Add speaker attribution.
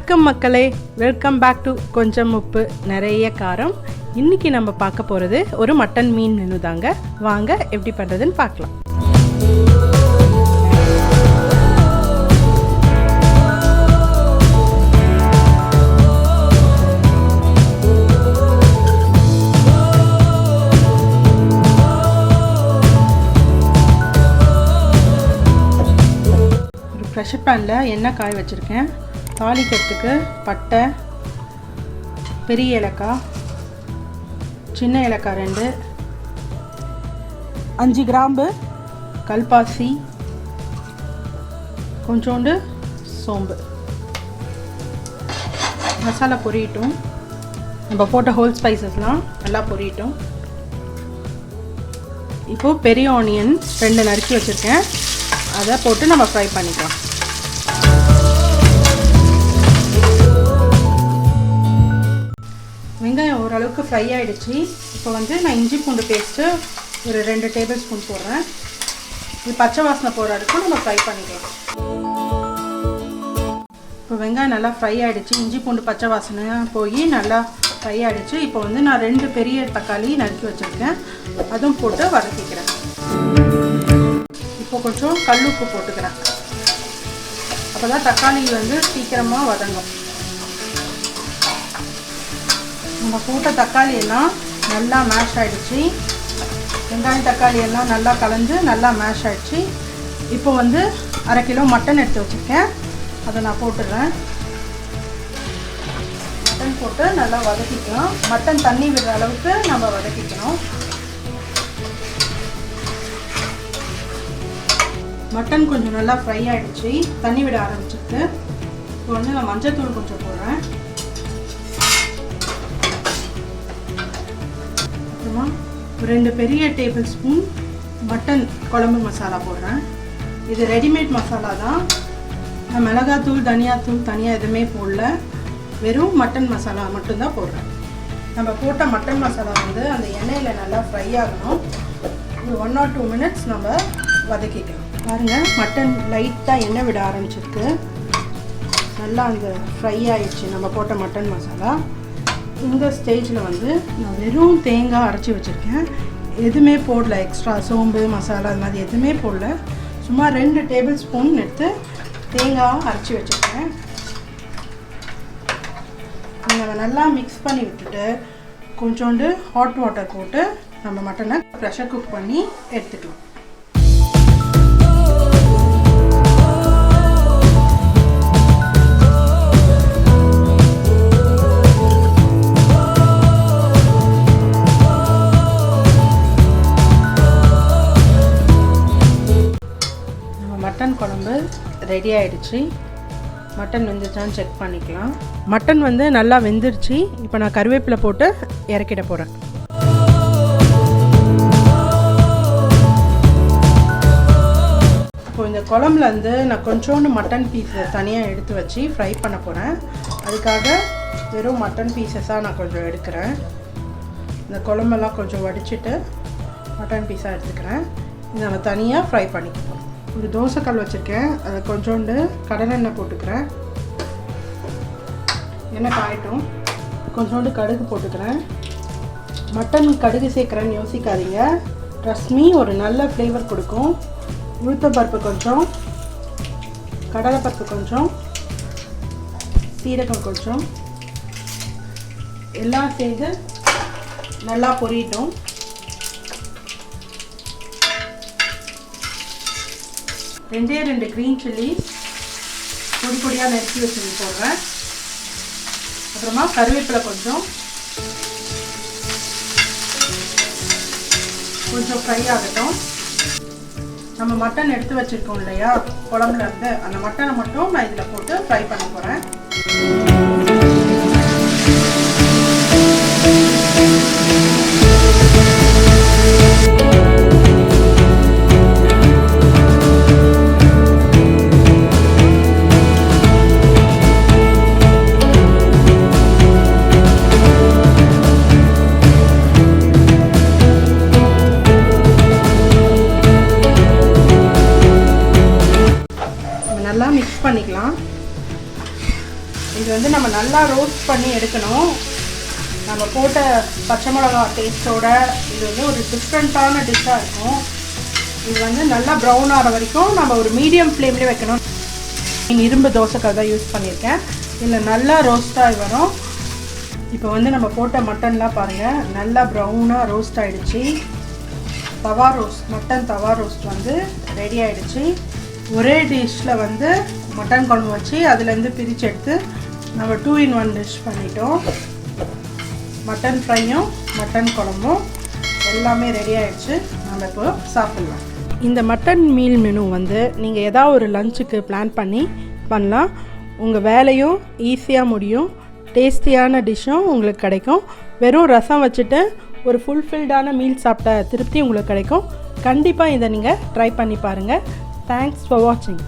Speaker 1: வணக்கம் மக்களே, welcome back to கொஞ்சம் உப்பு நிறைய காரம். இன்றைக்கி நம்ம பார்க்க போகிறது ஒரு மட்டன் மீன் மெனு தாங்க. வாங்க எப்படி பண்ணுறதுன்னு பார்க்கலாம். ஒரு ப்ரெஷர் பேனில் எண்ணெய் காய வச்சுருக்கேன். தாளிக்கிறதுக்கு பட்டை, பெரிய ஏலக்காய், சின்ன ஏலக்காய் 2, 5 கிராம்பு கல்பாசி, கொஞ்சோண்டு சோம்பு. மசாலா பொரியட்டும். நம்ம போட்ட ஹோல் ஸ்பைசஸ்லாம் நல்லா பொரியட்டும். இப்போது பெரிய ஆனியன் 2 நறுக்கி வச்சுருக்கேன், அதை போட்டு நம்ம ஃப்ரை பண்ணிக்கலாம். வெங்காயம் ஓரளவுக்கு ஃப்ரை ஆகிடுச்சு. இப்போ நான் இஞ்சி பூண்டு பேஸ்ட்டு ஒரு 2 டேபிள் ஸ்பூன் போடுறேன். இது பச்சை வாசனை போகிற வரைக்கும் நம்ம ஃப்ரை பண்ணிக்கலாம். இப்போ வெங்காயம் நல்லா ஃப்ரை ஆகிடுச்சு, இஞ்சி பூண்டு பச்சை வாசனை போய் நல்லா ஃப்ரை ஆகிடுச்சு. இப்போ நான் 2 பெரிய தக்காளி நறுக்கி வச்சுருக்கேன், அதுவும் போட்டு வதக்கிக்கிறேன். இப்போ கொஞ்சம் கல் உப்பு போட்டுக்கிறேன், அப்போ தான் தக்காளி சீக்கிரமாக வதங்கும். நம்ம போட்ட தக்காளி எல்லாம் நல்லா மேஷ் ஆகிடுச்சு. வெங்காயம் தக்காளி எல்லாம் நல்லா கலந்து நல்லா மேஷ் ஆகிடுச்சு. இப்போ 1/2 கிலோ மட்டன் எடுத்து வச்சுருக்கேன், அதை நான் போட்டுடுறேன். மட்டன் போட்டு நல்லா வதக்கிக்கலாம். மட்டன் தண்ணி விடுற அளவுக்கு நம்ம வதக்கிக்கணும். மட்டன் கொஞ்சம் நல்லா ஃப்ரை ஆகிடுச்சு, தண்ணி விட ஆரம்பிச்சிருக்கு. இப்போ நான் மஞ்சள்தூள் கொஞ்சம் போடுறேன். அப்புறமா 2 பெரிய டேபிள் ஸ்பூன் மட்டன் குழம்பு மசாலா போடுறேன். இது ரெடிமேட் மசாலா தான். நான் மிளகாத்தூள், தனியாத்தூள் தனியாக எதுவுமே போடல, வெறும் மட்டன் மசாலா மட்டும்தான் போடுறேன். நம்ம போட்ட மட்டன் மசாலா அந்த எண்ணெயில் நல்லா ஃப்ரை ஆகணும். ஒரு 1 or 2 மினிட்ஸ் நம்ம வதக்கிக்கலாம். பாருங்கள், மட்டன் லைட்டாக எண்ணெய் விட ஆரம்பிச்சிருக்கு. நல்லா அந்த ஃப்ரை ஆகிடுச்சு நம்ம போட்ட மட்டன் மசாலா. இந்த ஸ்டேஜில் நான் வெறும் தேங்காய் அரைச்சி வச்சுருக்கேன், எதுவுமே போடல. எக்ஸ்ட்ரா சோம்பு மசாலா அது மாதிரி எதுவுமே போடல. சும்மா 2 டேபிள் ஸ்பூன் எடுத்து தேங்காய் அரைச்சி வச்சுருக்கேன். நம்ம நல்லா மிக்ஸ் பண்ணி விட்டுட்டு கொஞ்சோண்டு ஹாட் வாட்டர் போட்டு நம்ம மட்டனை ப்ரெஷர் குக் பண்ணி எடுத்துக்கலாம். மட்டன் குழம்பு ரெடி ஆகிடுச்சு. மட்டன் வெந்துச்சான்னு செக் பண்ணிக்கலாம். மட்டன் நல்லா வெந்துருச்சு. இப்போ நான் கருவேப்பிலை போட்டு இறக்கிட போகிறேன். இப்போ இந்த குழம்புல நான் கொஞ்சோண்டு மட்டன் பீஸ் தனியாக எடுத்து வச்சு ஃப்ரை பண்ண போகிறேன். அதுக்காக வெறும் மட்டன் பீசஸாக நான் கொஞ்சம் எடுக்கிறேன். இந்த குழம்பெல்லாம் கொஞ்சம் வடிச்சிட்டு மட்டன் பீஸாக எடுத்துக்கிறேன். இதை நம்ம தனியாக ஃப்ரை பண்ணிக்கலாம். ஒரு தோசைக்கல் வச்சுருக்கேன், அதை கொஞ்சோண்டு கடலெண்ணெய் போட்டுக்கிறேன். எண்ணெய் காயட்டும். கொஞ்சோண்டு கடுகு போட்டுக்கிறேன். மட்டன் கடுகு சேர்க்குறேன்னு யோசிக்காதீங்க, ட்ரஸ்ட் மீ, ஒரு நல்ல ஃப்ளேவர் கொடுக்கும். உளுத்தம்பருப்பு கொஞ்சம், கடலைப்பருப்பு கொஞ்சம், சீரகம் கொஞ்சம், எல்லாம் சேர்த்து நல்லா பொரியட்டும். 2 க்ரீன் சில்லிஸ் பொடி பொடியாக நறுக்கி வச்சு போடுறேன். அப்புறமா கருவேப்பிலை கொஞ்சம் ஃப்ரை ஆகட்டும். நம்ம மட்டன் எடுத்து வச்சுருக்கோம் இல்லையா குழம்புல அந்த மட்டனை மட்டும் நான் இதில் போட்டு ஃப்ரை பண்ண போகிறேன். பண்ணிக்கலாம். இது வந்து நம்ம நல்லா ரோஸ்ட் பண்ணி எடுக்கணும். நம்ம போட்ட பச்சை மிளகா டேஸ்ட்டோட இது வந்து ஒரு டிஃப்ரெண்ட்டான டிஷ்ஷாக இருக்கும். இது வந்து நல்லா ப்ரௌன் ஆகிற வரைக்கும் நம்ம ஒரு மீடியம் ஃப்ளேம்லேயே வைக்கணும். இரும்பு தோசைக்கல் தான் யூஸ் பண்ணியிருக்கேன். இதில் நல்லா ரோஸ்ட்டாகி வரும். இப்போ வந்து நம்ம போட்ட மட்டன்லாம் பாருங்கள் நல்லா ப்ரௌனாக ரோஸ்ட் ஆகிடுச்சு. தவா ரோஸ்ட் மட்டன் தவா ரோஸ்ட் வந்து ரெடி ஆகிடுச்சு. ஒரே டிஷ்ஷில் வந்து மட்டன் குழம்பு வச்சு அதுலேருந்து பிரித்து எடுத்து நம்ம 2 in 1 டிஷ் பண்ணிட்டோம். மட்டன் ஃப்ரையும் மட்டன் குழம்பும் எல்லாமே ரெடி ஆகிடுச்சு. நம்ம இப்போ சாப்பிட்லாம். இந்த மட்டன் மீல் மெனு வந்து நீங்கள் ஏதாவது ஒரு லஞ்சுக்கு பிளான் பண்ணலாம். உங்கள் வேலையும் ஈஸியாக முடியும். டேஸ்டியான டிஷ்ஷும் உங்களுக்கு கிடைக்கும். வெறும் ரசம் வச்சுட்டு ஒரு ஃபுல்ஃபில்டான மீல் சாப்பிட்ட திருப்தி உங்களுக்கு கிடைக்கும். கண்டிப்பாக இதை நீங்கள் ட்ரை பண்ணி பாருங்கள். தேங்க்ஸ் ஃபார் வாட்சிங்.